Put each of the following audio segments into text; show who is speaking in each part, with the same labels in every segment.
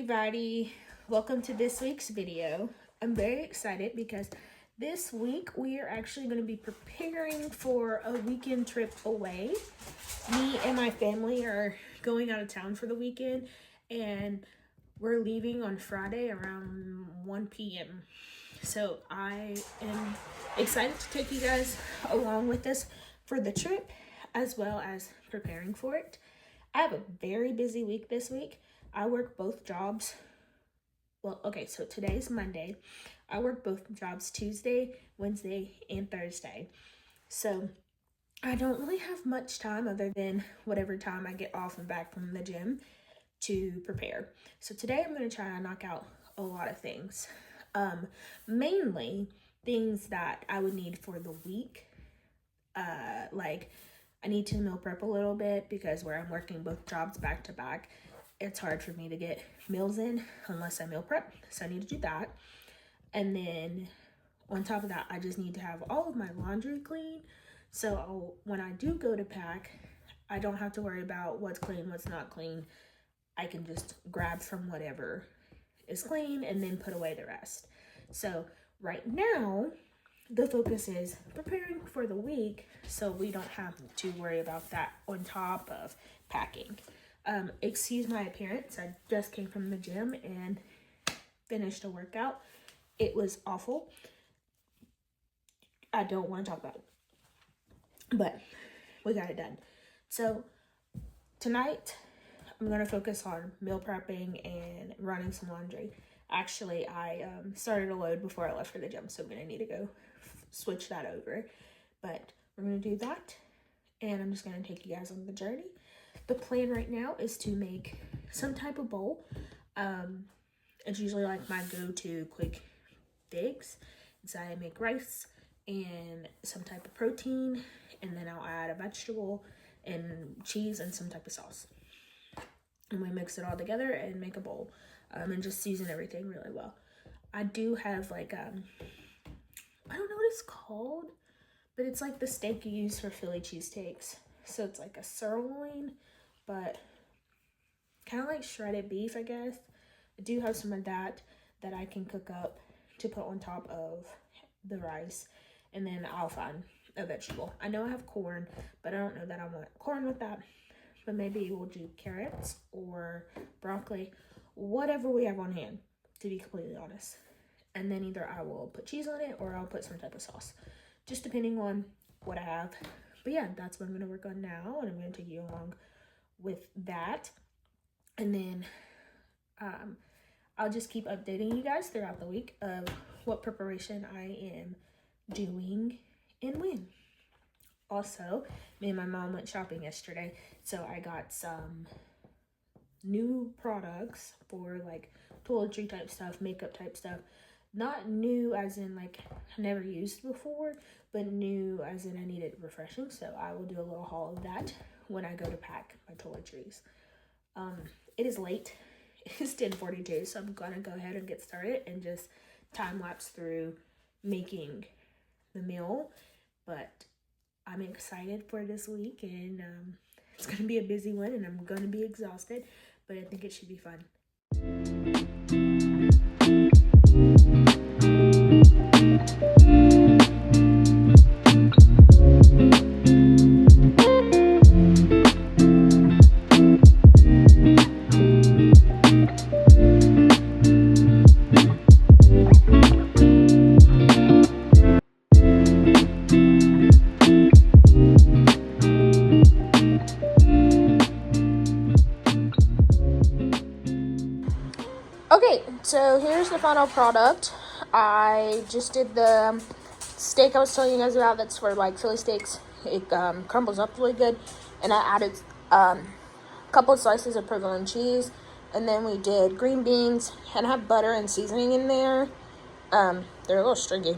Speaker 1: everybody, welcome to this week's video. I'm very excited because this week we are actually going to be preparing for a weekend trip away. Me and my family are going out of town for the weekend and we're leaving on Friday around 1 p.m. So I am excited to take you guys along with us for the trip as well as preparing for it. I have a very busy week this week. I work both jobs. Well, okay, so today's Monday. I work both jobs Tuesday, Wednesday, and Thursday. So I don't really have much time other than whatever time I get off and back from the gym to prepare. So today I'm going to try to knock out a lot of things. Mainly things that I would need for the week. Like I need to meal prep a little bit because where I'm working both jobs back to back, it's hard for me to get meals in unless I meal prep. So I need to do that. And then on top of that, I just need to have all of my laundry clean. So when I do go to pack, I don't have to worry about what's clean, what's not clean. I can just grab from whatever is clean and then put away the rest. So right now, the focus is preparing for the week so we don't have to worry about that on top of packing. Excuse my appearance. I just came from the gym and finished a workout. It was awful. I don't want to talk about it, but we got it done. So tonight I'm going to focus on meal prepping and running some laundry. Actually, I started a load before I left for the gym, so I'm going to need to go switch that over. But we're going to do that, and I'm just going to take you guys on the journey. The plan right now is to make some type of bowl. It's usually like my go-to quick fix. So I make rice and some type of protein, and then I'll add a vegetable and cheese and some type of sauce. And we mix it all together and make a bowl, and just season everything really well. I do have like, I don't know what it's called, but it's like the steak you use for Philly cheesesteaks. So it's like a sirloin, but kind of like shredded beef, I guess. I do have some of that I can cook up to put on top of the rice, and then I'll find a vegetable. I know I have corn, but I don't know that I want corn with that, but maybe we'll do carrots or broccoli, whatever we have on hand, to be completely honest. And then either I will put cheese on it or I'll put some type of sauce, just depending on what I have. But yeah, that's what I'm going to work on now, and I'm going to take you along with that. And then I'll just keep updating you guys throughout the week of what preparation I am doing and when. Also, me and my mom went shopping yesterday, so I got some new products for like toiletry type stuff, makeup type stuff. Not new as in like never used before, but new as in I needed refreshing. So I will do a little haul of that when I go to pack my toiletries. It is late. It's 10:42, so I'm gonna go ahead and get started and just time lapse through making the meal. But I'm excited for this week, and it's gonna be a busy one, and I'm gonna be exhausted, but I think it should be fun. Okay, so here's the final product. I just did the steak I was telling you guys about. That's for like Philly steaks. It crumbles up really good. And I added a couple of slices of provolone cheese. And then we did green beans. And I have butter and seasoning in there. They're a little stringy.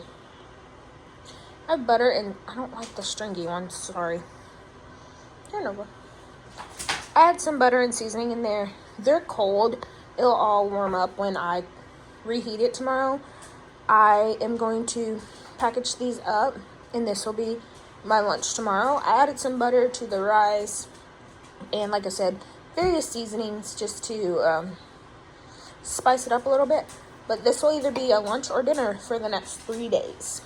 Speaker 1: I have butter and I don't like the stringy ones. Sorry. Turn over. I had some butter and seasoning in there. They're cold. It'll all warm up when I reheat it tomorrow. I am going to package these up, and this will be my lunch tomorrow. I added some butter to the rice, and like I said, various seasonings just to spice it up a little bit. But this will either be a lunch or dinner for the next 3 days.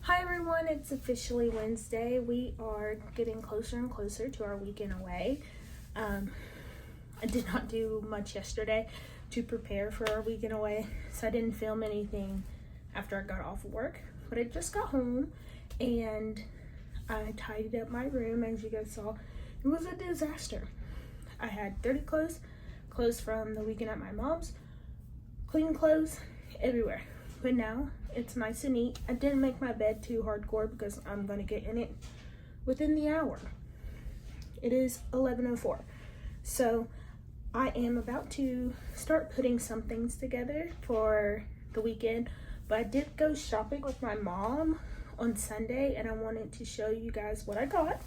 Speaker 1: Hi everyone, it's officially Wednesday. We are getting closer and closer to our weekend away. I did not do much yesterday to prepare for our weekend away, so I didn't film anything after I got off of work. But I just got home and I tidied up my room. As you guys saw, it was a disaster. I had dirty clothes from the weekend at my mom's, clean clothes everywhere. But now it's nice and neat. I didn't make my bed too hardcore because I'm gonna get in it within the hour. It is 11:04, so I am about to start putting some things together for the weekend. But I did go shopping with my mom on Sunday, and I wanted to show you guys what I got.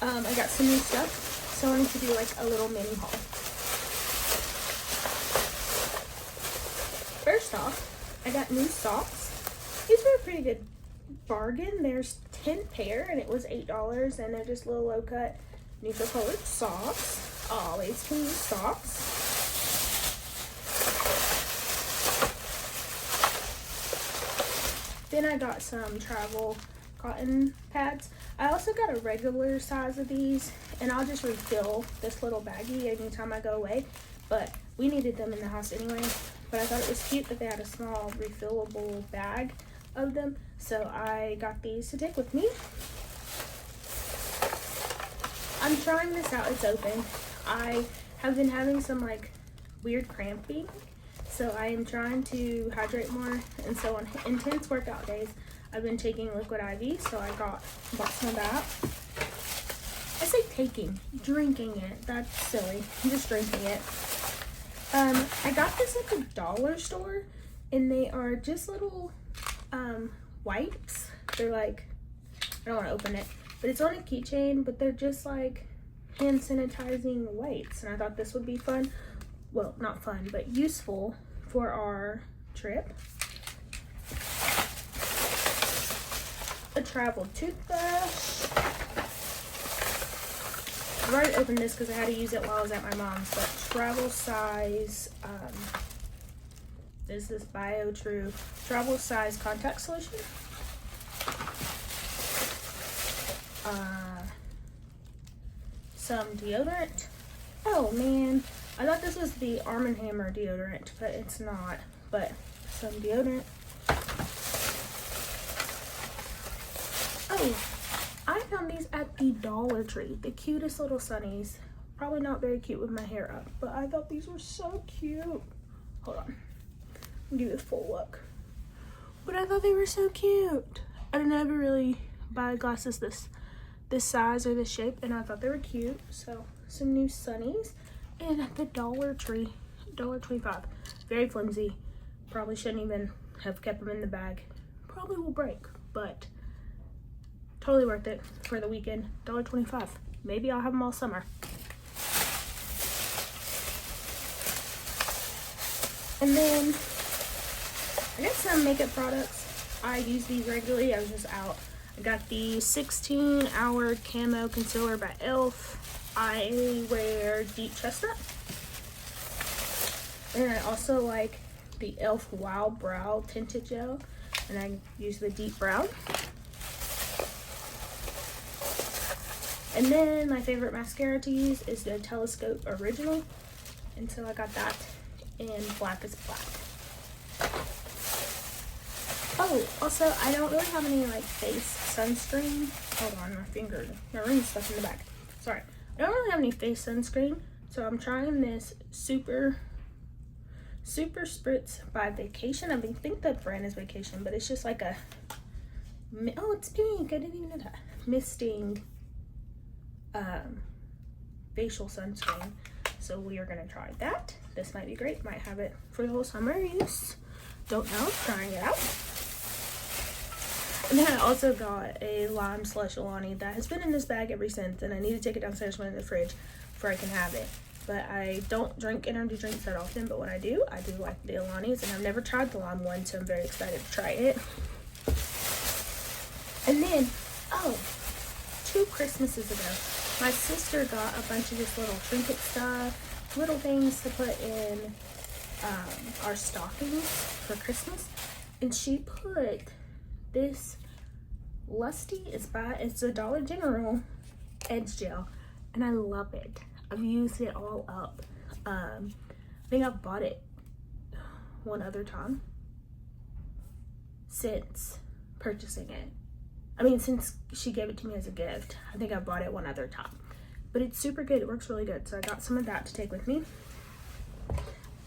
Speaker 1: I got some new stuff, so I wanted to do like a little mini haul. First off, I got new socks. These were a pretty good bargain. There's 10 pair and it was $8, and they're just little low cut, neutral colored socks. Always can use socks. Then I got some travel cotton pads. I also got a regular size of these, and I'll just refill this little baggie anytime I go away, but we needed them in the house anyway. But I thought it was cute that they had a small refillable bag of them, so I got these to take with me. I'm trying this out. It's open. I have been having some like weird cramping, so I am trying to hydrate more, and so on intense workout days I've been taking liquid IV, so I bought some of that. I say drinking it. That's silly. I'm just drinking it. I got this at the dollar store, and they are just little wipes. They're like, I don't want to open it, but it's on a keychain, but they're just like hand sanitizing wipes, and I thought this would be fun. Well, not fun, but useful for our trip. A travel toothbrush. I've already opened this because I had to use it while I was at my mom's, but travel size, this is BioTrue travel size contact solution. Some deodorant. Oh man, I thought this was the Arm & Hammer deodorant, but it's not. But some deodorant. Oh, I found these at the Dollar Tree. The cutest little sunnies. Probably not very cute with my hair up, but I thought these were so cute. Hold on. I'll give you a full look. But I thought they were so cute. I didn't ever really buy glasses this size or this shape, and I thought they were cute. So some new sunnies, and at the Dollar Tree, $1.25. Very flimsy. Probably shouldn't even have kept them in the bag. Probably will break, but totally worth it for the weekend. $1.25. Maybe I'll have them all summer. And then I got some makeup products. I use these regularly. I was just out. I got the 16-hour camo concealer by e.l.f. I wear Deep Chestnut. And I also like the e.l.f. Wild Brow Tinted Gel. And I use the Deep Brown. And then my favorite mascara to use is the Telescope Original. And so I got that in Black is Black. Oh, also, I don't really have any like face sunscreen. Hold on, my ring's stuck in the back. Sorry. I don't really have any face sunscreen, so I'm trying this Super Spritz by Vacation. I think the brand is Vacation, but it's just like a, oh, it's pink. I didn't even know that. Misting facial sunscreen. So we are gonna try that. This might be great. Might have it for the whole summer use. Don't know. Trying it out. And then I also got a lime slush Alani that has been in this bag ever since, and I need to take it downstairs and put it in the fridge before I can have it. But I don't drink energy drinks that often, but when I do like the Alanis, and I've never tried the lime one, so I'm very excited to try it. And then, oh, 2 Christmases ago, my sister got a bunch of this little trinket stuff, little things to put in our stockings for Christmas, and she put this Lusty, it's a Dollar General edge gel, and I love it. I've used it all up. I think I've bought it one other time since purchasing it. I mean, since she gave it to me as a gift, I think I bought it one other time. But it's super good. It works really good. So I got some of that to take with me.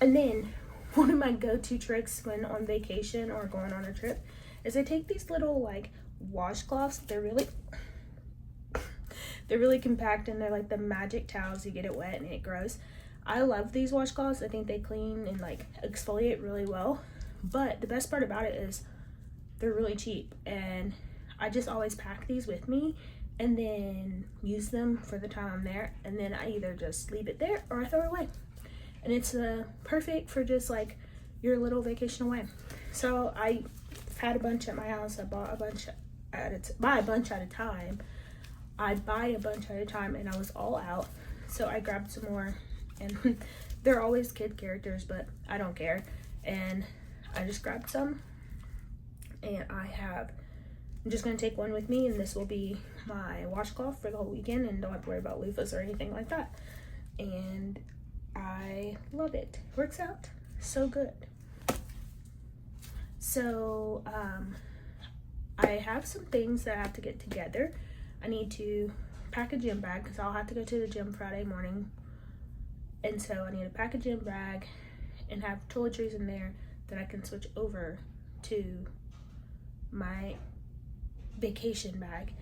Speaker 1: And then one of my go-to tricks when on vacation or going on a trip is I take these little like washcloths. They're really compact, and they're like the magic towels. You get it wet and it grows. I love these washcloths. I think they clean and like exfoliate really well. But the best part about it is they're really cheap, and I just always pack these with me and then use them for the time I'm there, and then I either just leave it there or I throw it away. And it's perfect for just like your little vacation away. So I had a bunch at my house. I bought a bunch buy a bunch at a time. I'd buy a bunch at a time, and I was all out, so I grabbed some more. And they're always kid characters, but I don't care, and I just grabbed some. And I'm just going to take one with me, and this will be my washcloth for the whole weekend, and don't have to worry about loofahs or anything like that. And I love it. Works out so good. So I have some things that I have to get together. I need to pack a gym bag because I'll have to go to the gym Friday morning, and so I need to pack a gym bag and have toiletries in there that I can switch over to my vacation bag.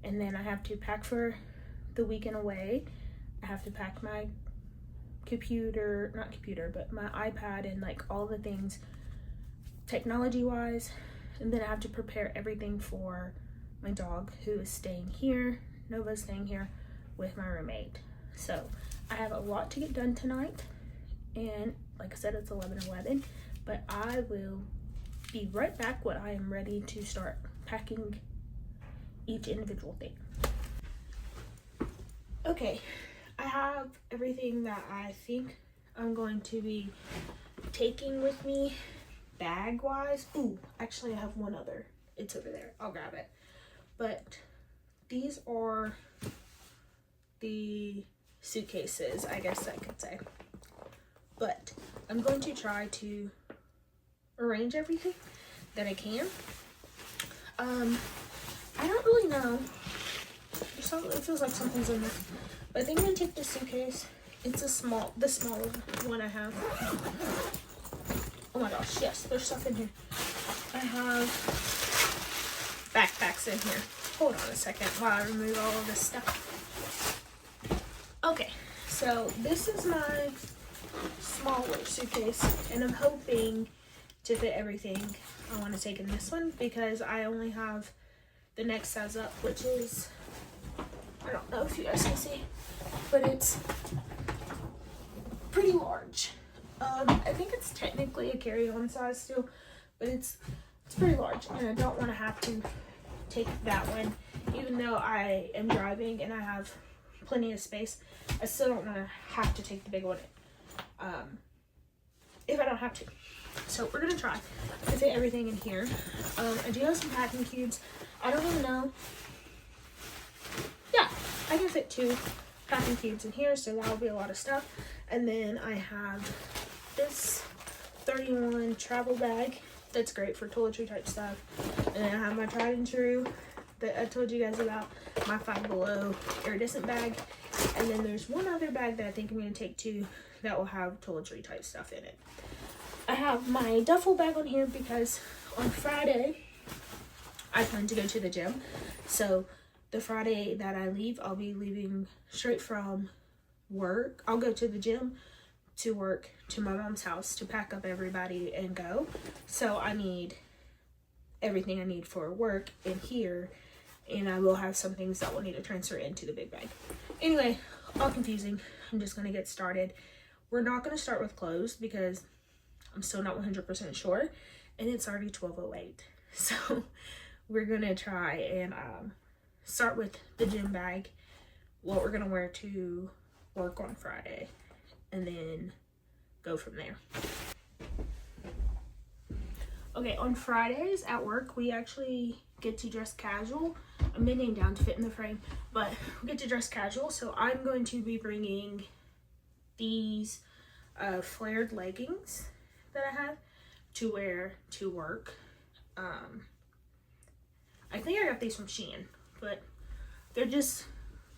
Speaker 1: And then I have to pack for the weekend away. I have to pack my my iPad and like all the things technology wise. And then I have to prepare everything for my dog, who is staying here. Nova's staying here with my roommate. So I have a lot to get done tonight, and like I said, it's 11:11, but I will be right back when I am ready to start packing each individual thing. Okay, I have everything that I think I'm going to be taking with me bag wise. Ooh, actually I have one other. It's over there. I'll grab it. But these are the suitcases, I guess I could say. But I'm going to try to arrange everything that I can. I don't really know. It feels like something's in there. But I think I'm gonna take this suitcase. It's the small one I have. Oh my gosh, yes, there's stuff in here. I have backpacks in here. Hold on a second while I remove all of this stuff. Okay, so this is my smaller suitcase, and I'm hoping to fit everything I want to take in this one because I only have the next size up, which is, I don't know if you guys can see, but it's pretty large. I think it's technically a carry-on size still, but it's pretty large, and I don't want to have to take that one. Even though I am driving and I have plenty of space, I still don't want to have to take the big one if I don't have to. So we're gonna try to fit everything in here. I do have some packing cubes. I don't even know. Yeah, I can fit 2 packing cubes in here, so that'll be a lot of stuff. And then I have this 31 travel bag that's great for toiletry type stuff. And then I have my tried and true that I told you guys about, my Five Below iridescent bag. And then there's one other bag that I think I'm going to take too that will have toiletry type stuff in it. I have my duffel bag on here because on Friday I plan to go to the gym. So the Friday that I leave, I'll be leaving straight from work. I'll go to the gym, to work, to my mom's house to pack up everybody and go. So I need everything I need for work in here, and I will have some things that will need to transfer into the big bag. Anyway, all confusing. I'm just gonna get started. We're not gonna start with clothes because I'm still not 100% sure, and it's already 12:08. So we're gonna try and start with the gym bag, what we're gonna wear to work on Friday, and then go from there. Okay, on Fridays at work, we actually get to dress casual. I'm bending down to fit in the frame, but we get to dress casual. So I'm going to be bringing these flared leggings that I have to wear to work. I think I got these from Shein, but they're just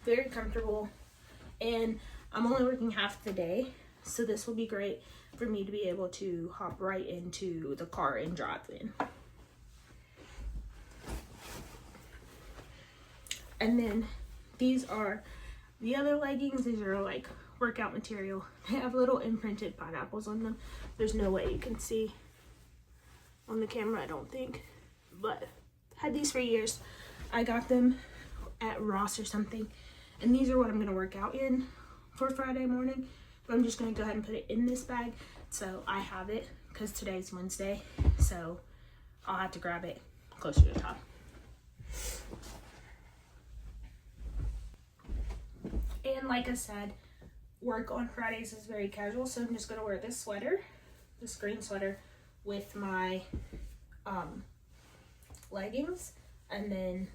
Speaker 1: very comfortable, and I'm only working half the day, so this will be great for me to be able to hop right into the car and drive in. And then these are the other leggings. These are like workout material. They have little imprinted pineapples on them. There's no way you can see on the camera, I don't think, but had these for years. I got them at Ross or something, and these are what I'm gonna work out in for Friday morning. But I'm just gonna go ahead and put it in this bag so I have it, because today's Wednesday, so I'll have to grab it closer to time. And like I said, work on Fridays is very casual, so I'm just gonna wear this sweater, this green sweater, with my leggings, and then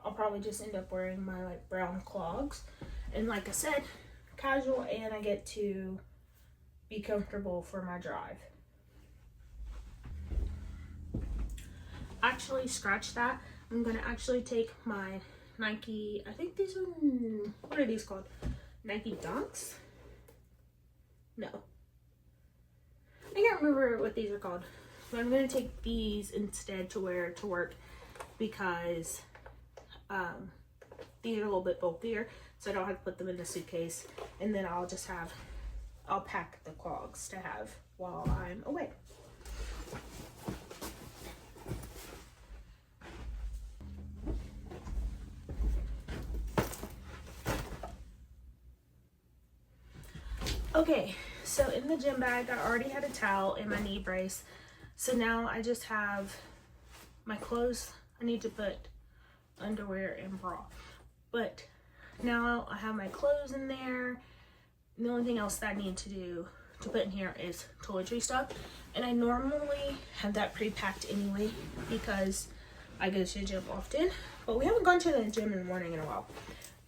Speaker 1: I'll probably just end up wearing my like brown clogs. And like I said, casual, and I get to be comfortable for my drive. Actually, scratch that. I'm gonna actually take my Nike, I think these are, what are these called? Nike Dunks? No. I can't remember what these are called. But I'm gonna take these instead to wear to work, because these are a little bit bulkier, so I don't have to put them in the suitcase, and then I'll pack the clogs to have while I'm away. Okay, so in the gym bag, I already had a towel and my knee brace. So now I just have my clothes. I need to put underwear and bra. But now I have my clothes in there. The only thing else that I need to do to put in here is toiletry stuff. And I normally have that pre-packed anyway because I go to the gym often. But we haven't gone to the gym in the morning in a while.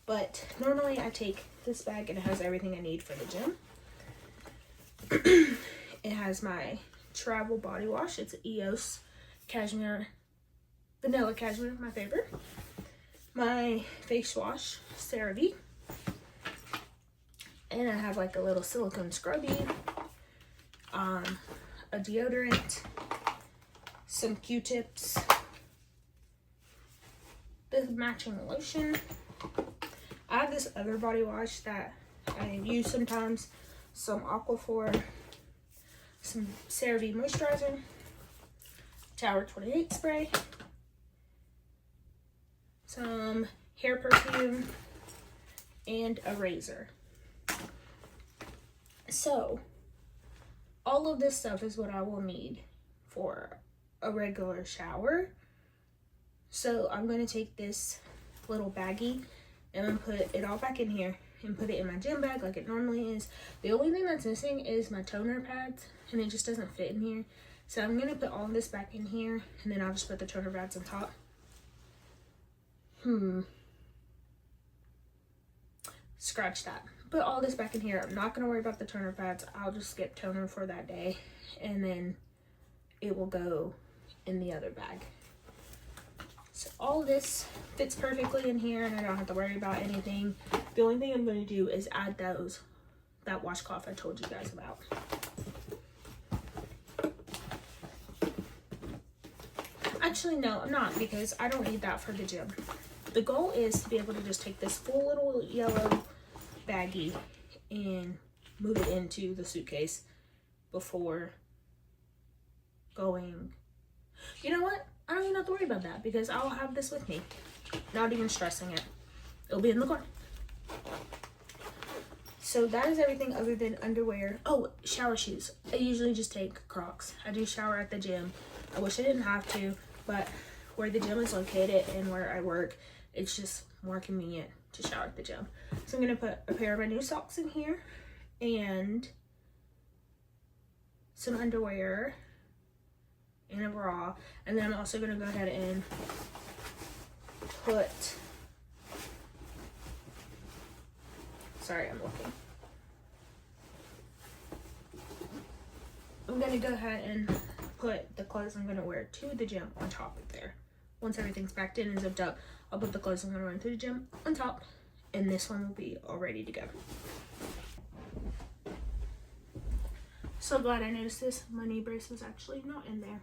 Speaker 1: But normally I take this bag and it has everything I need for the gym. It has my travel body wash. It's EOS cashmere, vanilla cashmere, my favorite. My face wash, CeraVe. And I have like a little silicone scrubby, a deodorant, some Q-tips, this matching lotion. I have this other body wash that I use sometimes, some Aquaphor, some CeraVe moisturizer, Tower 28 spray, some hair perfume, and a razor. So all of this stuff is what I will need for a regular shower. So I'm going to take this little baggie and I'm going to put it all back in here and put it in my gym bag like it normally is. The only thing that's missing is my toner pads, and it just doesn't fit in here. So I'm going to put all of this back in here, and then I'll just put the toner pads on top. Scratch that. Put all this back in here. I'm not going to worry about the toner pads. I'll just skip toner for that day, and then it will go in the other bag. So all this fits perfectly in here, and I don't have to worry about anything. The only thing I'm going to do is add that washcloth I told you guys about. Actually, no, I'm not, because I don't need that for the gym. The goal is to be able to just take this full little yellow baggie and move it into the suitcase before going. You know what? I don't even have to worry about that because I'll have this with me. Not even stressing it. It'll be in the car. So that is everything other than underwear. Oh, shower shoes. I usually just take Crocs. I do shower at the gym. I wish I didn't have to, but where the gym is located and where I work, it's just more convenient to shower at the gym. So I'm gonna put a pair of my new socks in here and some underwear and a bra. And then I'm also gonna go ahead and put, sorry, I'm looking. I'm gonna go ahead and put the clothes I'm gonna wear to the gym on top of there. Once everything's packed in and zipped up, I'll put the clothes I'm gonna wear to the gym on top, and this one will be all ready to go. So glad I noticed this. My knee brace was actually not in there.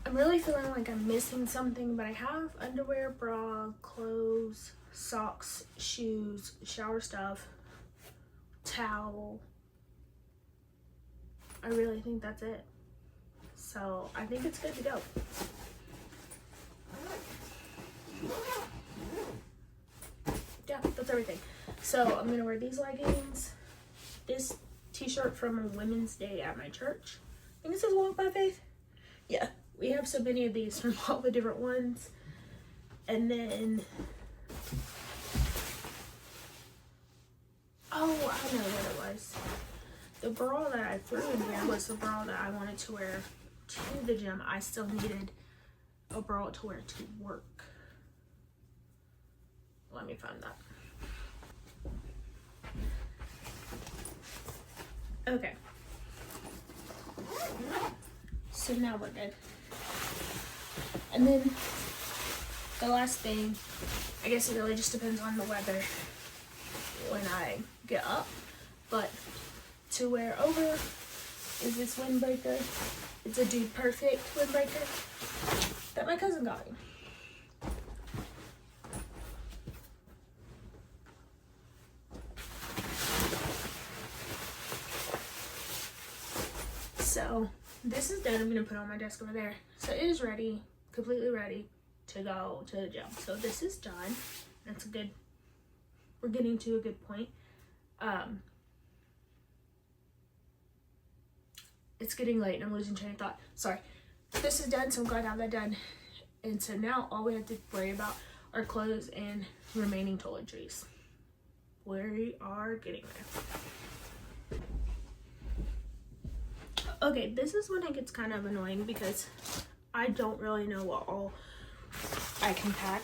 Speaker 1: I'm really feeling like I'm missing something, but I have underwear, bra, clothes, socks, shoes, shower stuff, towel. I really think that's it. So I think it's good to go. Yeah, that's everything. So I'm gonna wear these leggings, this t-shirt from a Women's Day at my church. I think it says Walk by Faith. Yeah. We have so many of these from all the different ones. And then, oh, I know what it was. The bra that I threw in here was the bra that I wanted to wear to the gym. I still needed a bra to wear to work. Let me find that. Okay. So now we're good. And then the last thing, I guess it really just depends on the weather when I get up, but to wear over is this windbreaker. It's a Dude Perfect windbreaker that my cousin got me. So this is done. I'm gonna put it on my desk over there. So it is ready, completely ready to go to the gym. So this is done. That's a good, we're getting to a good point. It's getting late and I'm losing train of thought. Sorry. This is done, so I'm glad to have that done. And so now all we have to worry about are clothes and remaining toiletries. We are getting there. Okay, this is when it gets kind of annoying because I don't really know what all I can pack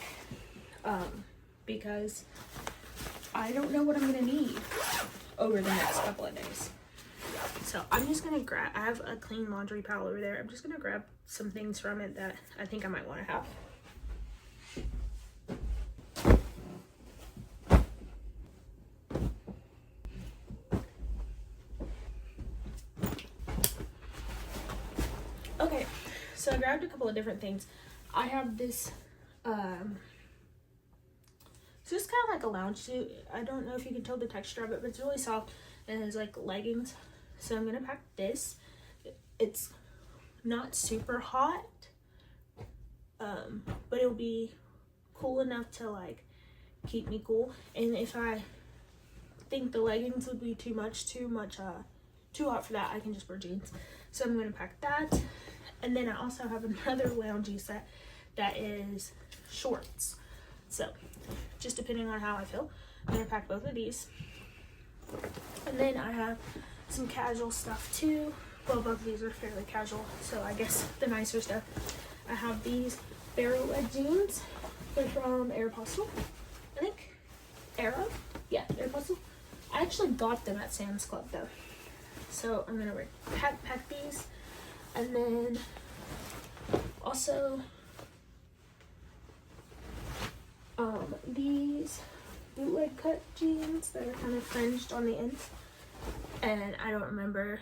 Speaker 1: because I don't know what I'm gonna need over the next couple of days. So I'm just gonna grab, I have a clean laundry pile over there. I'm just gonna grab some things from it that I think I might want to have. Okay, so I grabbed a couple of different things. I have this, it's just kind of like a lounge suit. I don't know if you can tell the texture of it, but it's really soft and it's like leggings. So I'm gonna pack this. It's not super hot, but it'll be cool enough to like keep me cool. And if I think the leggings would be too hot for that, I can just wear jeans. So I'm gonna pack that. And then I also have another loungy set that is shorts. So just depending on how I feel, I'm gonna pack both of these. And then I have some casual stuff too. Well, both of these are fairly casual, so I guess the nicer stuff. I have these barrel red jeans. They're from Aeropostale, I think. Aero? Yeah, Aeropostale. I actually got them at Sam's Club though. So I'm gonna pack these. And then also these bootleg cut jeans that are kind of fringed on the ends. And I don't remember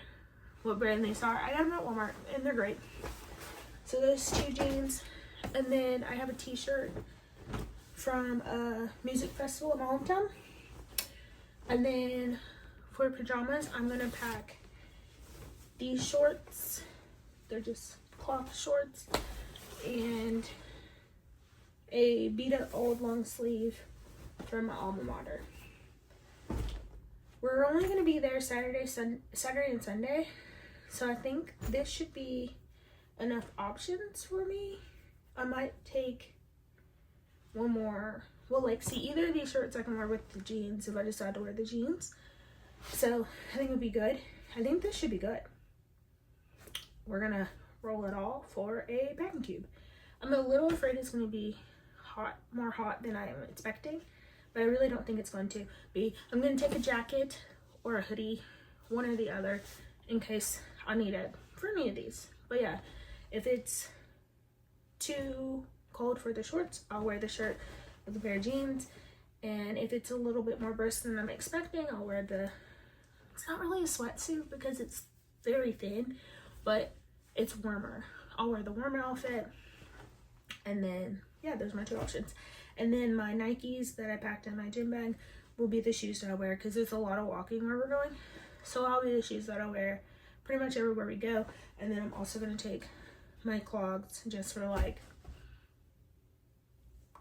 Speaker 1: what brand these are. I got them at Walmart and they're great. So those 2 jeans. And then I have a t-shirt from a music festival in my hometown. And then for pajamas, I'm gonna pack these shorts. They're just cloth shorts. And a beat up old long sleeve from my alma mater. We're only gonna be there Saturday and Sunday. So I think this should be enough options for me. I might take one more. Well, like, see, either of these shirts I can wear with the jeans if I decide to wear the jeans. So I think it'll be good. I think this should be good. We're gonna roll it all for a packing cube. I'm a little afraid it's gonna be hot, more hot than I am expecting, but I really don't think it's going to be. I'm gonna take a jacket or a hoodie, one or the other, in case I need it for any of these. But yeah, if it's too cold for the shorts, I'll wear the shirt with a pair of jeans. And if it's a little bit more burst than I'm expecting, I'll wear the, it's not really a sweatsuit because it's very thin, but it's warmer. I'll wear the warmer outfit. And then, yeah, those are my 2 options. And then my Nikes that I packed in my gym bag will be the shoes that I wear because there's a lot of walking where we're going. So I'll be the shoes that I wear pretty much everywhere we go. And then I'm also going to take my clogs just for like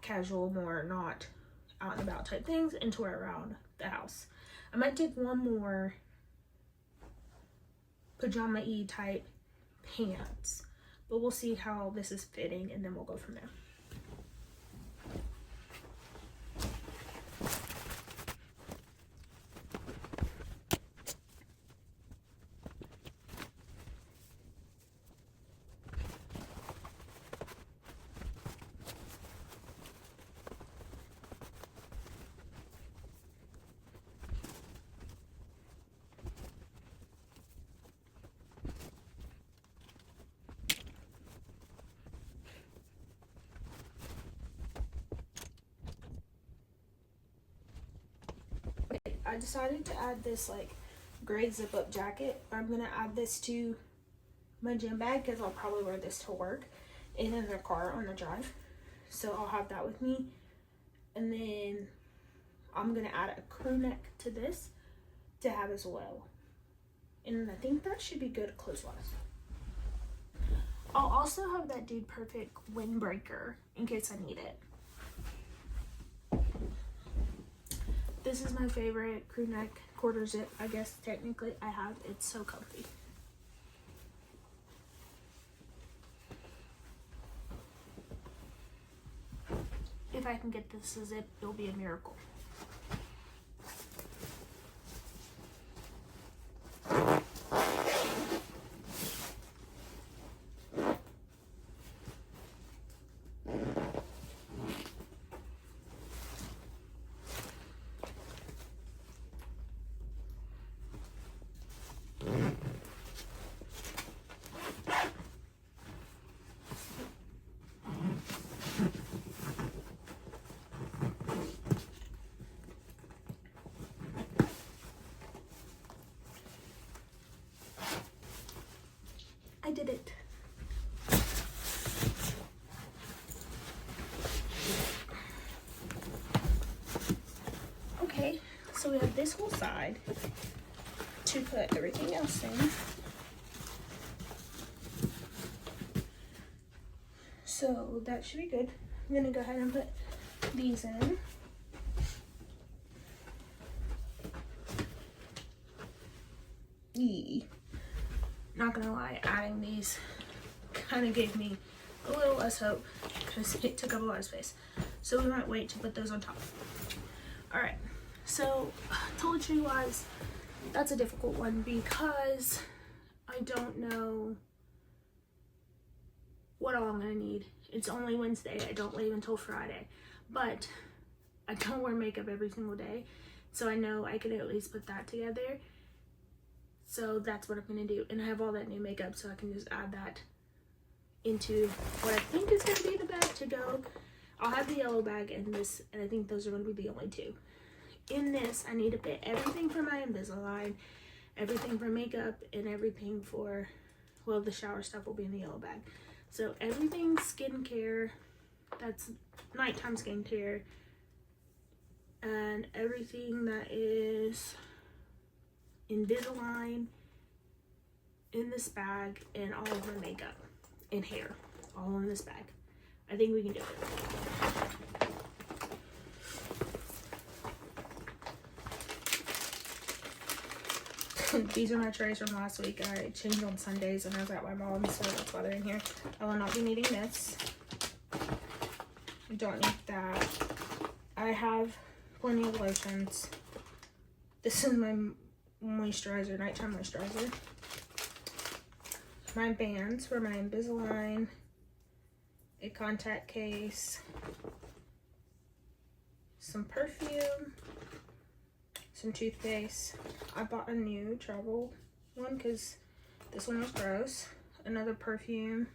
Speaker 1: casual, more not out and about type things, and to wear around the house. I might take one more pajama-y type pants, but we'll see how this is fitting and then we'll go from there. I decided to add this like gray zip up jacket. I'm gonna add this to my gym bag because I'll probably wear this to work and in the car on the drive. So I'll have that with me. And then I'm gonna add a crew neck to this to have as well. And I think that should be good clothes-wise. I'll also have that Dude Perfect windbreaker in case I need it. This is my favorite crew neck quarter zip, I guess technically I have. It's so comfy. If I can get this to zip, it'll be a miracle. I did it. Okay, so we have this whole side to put everything else in. So that should be good. I'm gonna go ahead and put these in. Not gonna lie, adding these kind of gave me a little less hope because it took up a lot of space. So we might wait to put those on top. All right, so toiletry wise, that's a difficult one because I don't know what all I'm gonna need. It's only Wednesday. I don't leave until Friday, but I don't wear makeup every single day, so I know I could at least put that together. So that's what I'm gonna do, and I have all that new makeup, so I can just add that into what I think is gonna be the bag to go. I'll have the yellow bag and this, and I think those are gonna be the only two. In this, I need to fit everything for my Invisalign, everything for makeup, and everything for, well, the shower stuff will be in the yellow bag. So everything skincare, that's nighttime skincare, and everything that is Invisalign in this bag, and all of my makeup and hair all in this bag. I think we can do it. These are my trays from last week. I changed on Sundays and I was at my mom's, so that's why they're in here. I will not be needing this. I don't need that. I have plenty of lotions. This is my moisturizer, nighttime moisturizer. My bands for my Invisalign, a contact case, some perfume, some toothpaste. I bought a new travel one because this one was gross. Another perfume.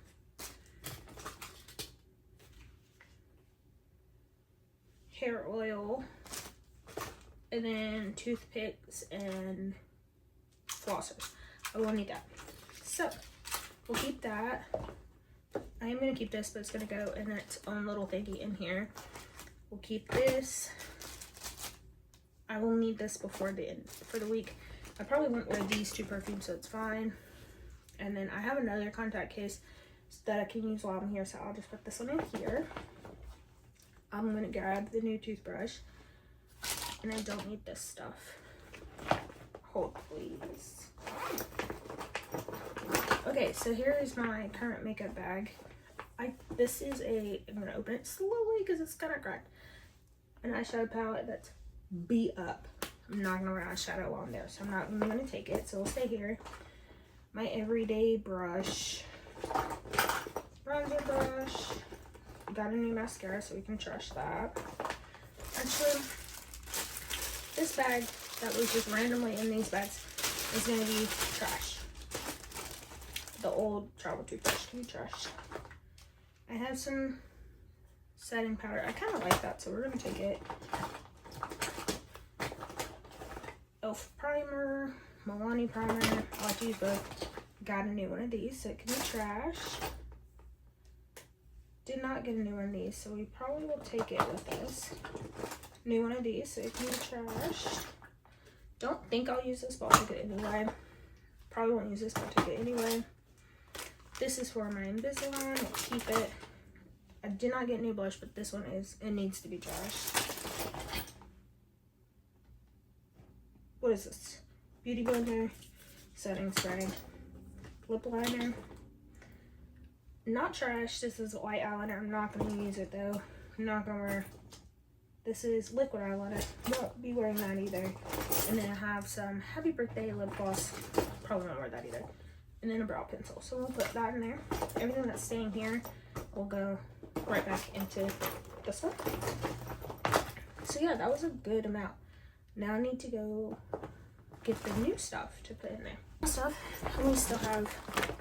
Speaker 1: Hair oil. And then toothpicks and flossers. I will need that. So, we'll keep that. I am going to keep this, but it's going to go in its own little thingy in here. We'll keep this. I will need this before the end for the week. I probably won't wear these two perfumes, so it's fine. And then I have another contact case that I can use while I'm here, so I'll just put this one in here. I'm going to grab the new toothbrush. And I don't need this stuff. Hold, please. Okay, so here is my current makeup bag. This is I'm gonna open it slowly because it's kind of cracked. An eyeshadow palette that's beat up. I'm not gonna wear eyeshadow on there, so I'm not even gonna take it. So it'll stay here. My everyday brush, bronzer brush. Got a new mascara, so we can trash that. Actually, this bag that was just randomly in these bags is gonna be trash. The old travel toothbrush can be trashed. I have some setting powder. I kind of like that, so we're gonna take it. Elf primer, Milani primer. I like to use both. Got a new one of these, so it can be trashed. Did not get a new one of these, so we probably will take it with us. New one of these, so it can be trashed. Don't think I'll use this, but I'll take it anyway. Probably won't use this, but I'll take it anyway. This is for my Invisalign. I'll keep it. I did not get new blush, but this one it needs to be trashed. What is this? Beauty blender, setting spray, lip liner. Not trash. This is white eyeliner. I'm not going to use it though. I'm not going to wear. This is liquid eyeliner. Won't be wearing that either. And then I have some Happy Birthday lip gloss. Probably won't wear that either. And then a brow pencil. So we'll put that in there. Everything that's staying here will go right back into this one. So yeah, that was a good amount. Now I need to go get the new stuff to put in there. And we still have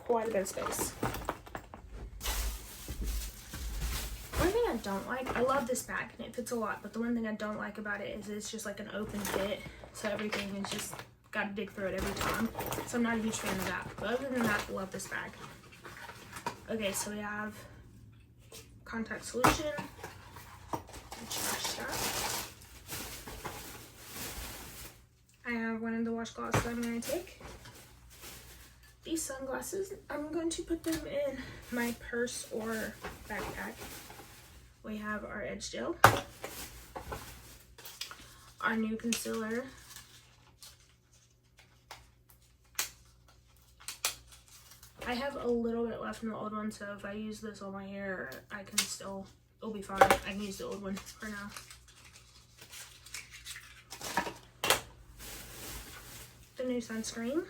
Speaker 1: quite a bit of space. One thing I don't like, I love this bag and it fits a lot, but the one thing I don't like about it is it's just like an open fit, so everything is just got to dig through it every time. So I'm not a huge fan of that. But other than that, I love this bag. Okay, so we have contact solution. Trash that. I have one of the washcloths I'm going to take. These sunglasses, I'm going to put them in my purse or backpack. We have our Edge Gel, our new concealer, I have a little bit left in the old one, so if I use this on my hair, I can still, it'll be fine. I can use the old one for now. The the new sunscreen.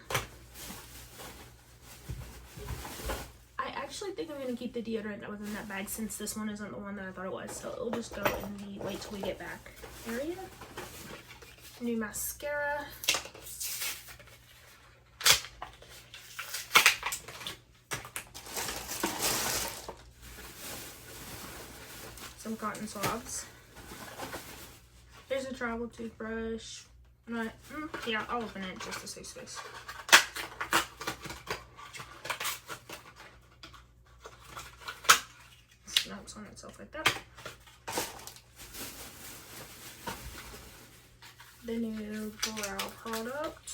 Speaker 1: I actually think I'm going to keep the deodorant that was in that bag since this one isn't the one that I thought it was. So it'll just go in the wait till we get back area. New mascara. Some cotton swabs. There's a travel toothbrush. Yeah, I'll open it just to save space. Snaps on itself like that. The new brow product.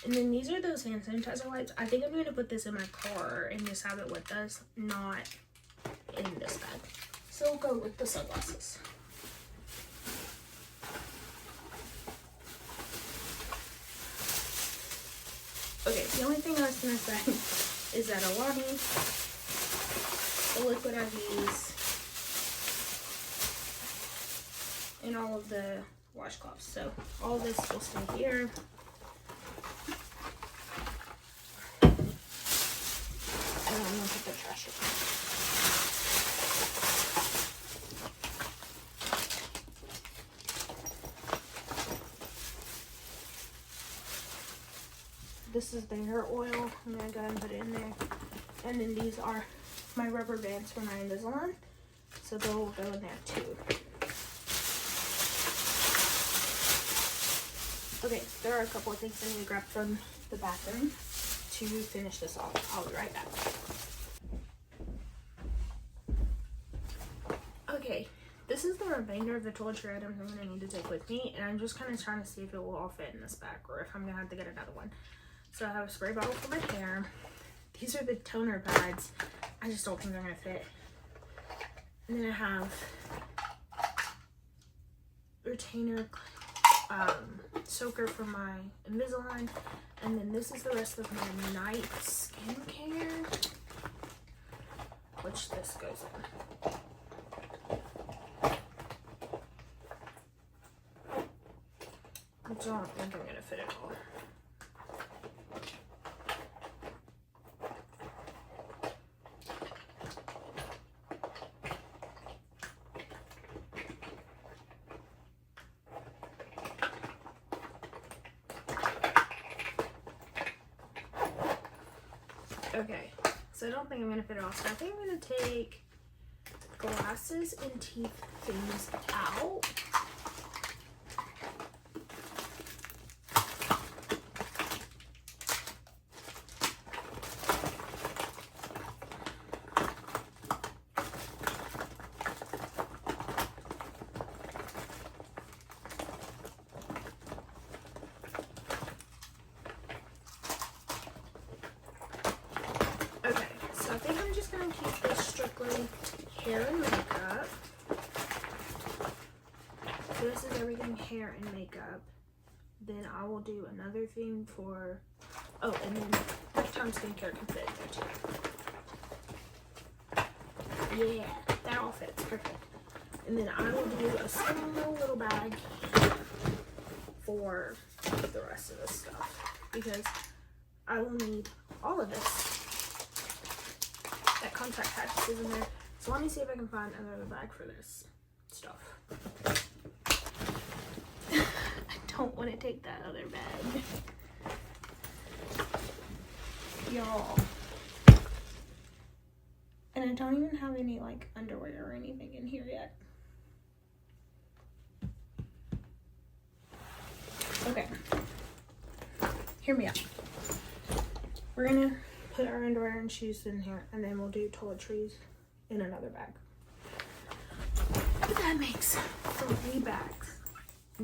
Speaker 1: And then these are those hand sanitizer wipes. I think I'm going to put this in my car and just have it with us, not in this bag. So we'll go with the sunglasses. Okay, the only thing I was going to say is that Alani, the liquid IVs, and all of the washcloths. So all this will stay here. And I'm going to put the trash in. This is the hair oil. I'm going to go ahead and put it in there. And then these are my rubber bands for my Invisalign. So they'll go in there too. Okay, there are a couple of things I need to grab from the bathroom to finish this off. I'll be right back. Okay, this is the remainder of the toiletry items I'm going to need to take with me, and I'm just kind of trying to see if it will all fit in this bag or if I'm going to have to get another one. So I have a spray bottle for my hair. These are the toner pads. I just don't think they're going to fit. And then I have retainer soaker for my Invisalign. And then this is the rest of my night skincare, which this goes in. I don't think I'm going to fit it all. Okay, so I don't think I'm going to fit it all. So I think I'm going to take glasses and teeth things out. Okay, so I think I'm just going to keep this strictly hair and makeup. So this is everything hair and makeup. Then I will do another thing for, oh, and then lifetime skincare can fit in there too. Yeah, that all fits, perfect. And then I will do a small little bag for the rest of this stuff because I will need all of this. That contact patch is in there. So let me see if I can find another bag for this stuff. I don't want to take that other bag. Y'all. And I don't even have any like underwear or anything in here yet. Okay. Hear me out. We're gonna put our underwear and shoes in here, and then we'll do toiletries in another bag. But that makes 3 bags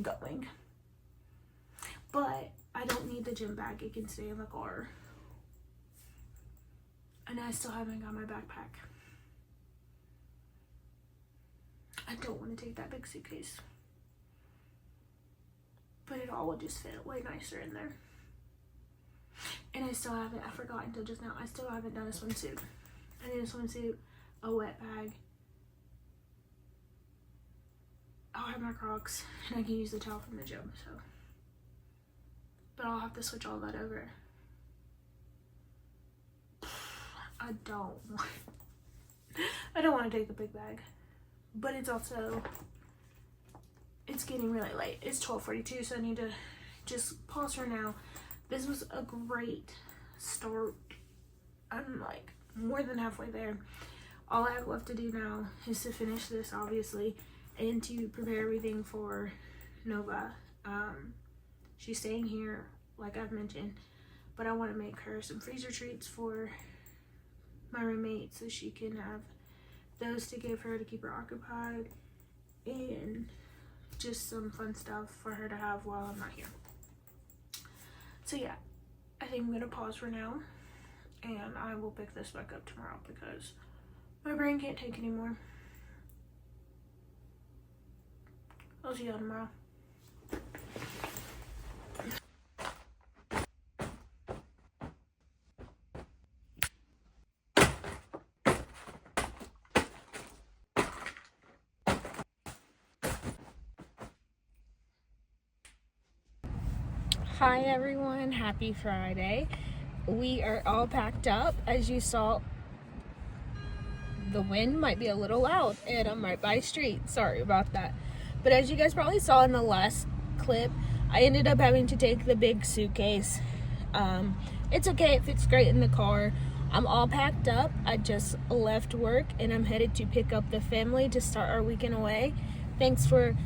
Speaker 1: going. But I don't need the gym bag. It can stay in the car. And I still haven't got my backpack. I don't want to take that big suitcase. But it all would just fit way nicer in there. And I still haven't, I forgot until just now, I still haven't done a swimsuit. I need a swimsuit, a wet bag. I'll have my Crocs, and I can use the towel from the gym, so. But I'll have to switch all that over. I don't want to take the big bag, but it's getting really late. It's 12:42, so I need to just pause for now. This was a great start. I'm like more than halfway there. All I have left to do now is to finish this, obviously, and to prepare everything for Nova. She's staying here, like I've mentioned, but I want to make her some freezer treats for my roommate so she can have those to give her to keep her occupied, and just some fun stuff for her to have while I'm not here. So yeah, I think I'm gonna pause for now, and I will pick this back up tomorrow because my brain can't take anymore. I'll see y'all tomorrow. Hi everyone, happy Friday. We are all packed up. As you saw, the wind might be a little loud and I'm right by a street. Sorry about that. But as you guys probably saw in the last clip, I ended up having to take the big suitcase. It's okay, it fits great in the car. I'm all packed up. I just left work and I'm headed to pick up the family to start our weekend away. Thanks for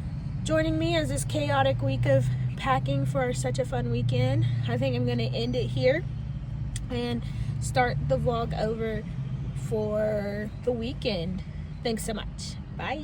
Speaker 1: joining me as this chaotic week of packing for such a fun weekend. I think I'm gonna end it here and start the vlog over for the weekend. Thanks so much. Bye.